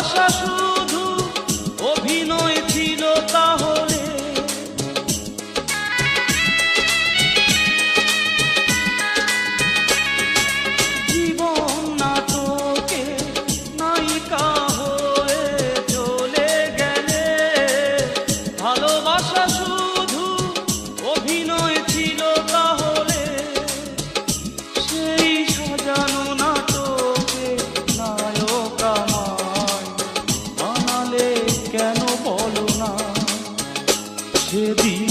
ভালোবাসা শুধু অভিনয় ছিল তাহলে জীবন নাটকে নায়িকা হয়ে চলে গেলে। ভালোবাসা শুধু অভিনয় ছিল তাহলে সেই সাজানো নাটকে নায়ক আমায় বানালে কেন বলো না? সেদিন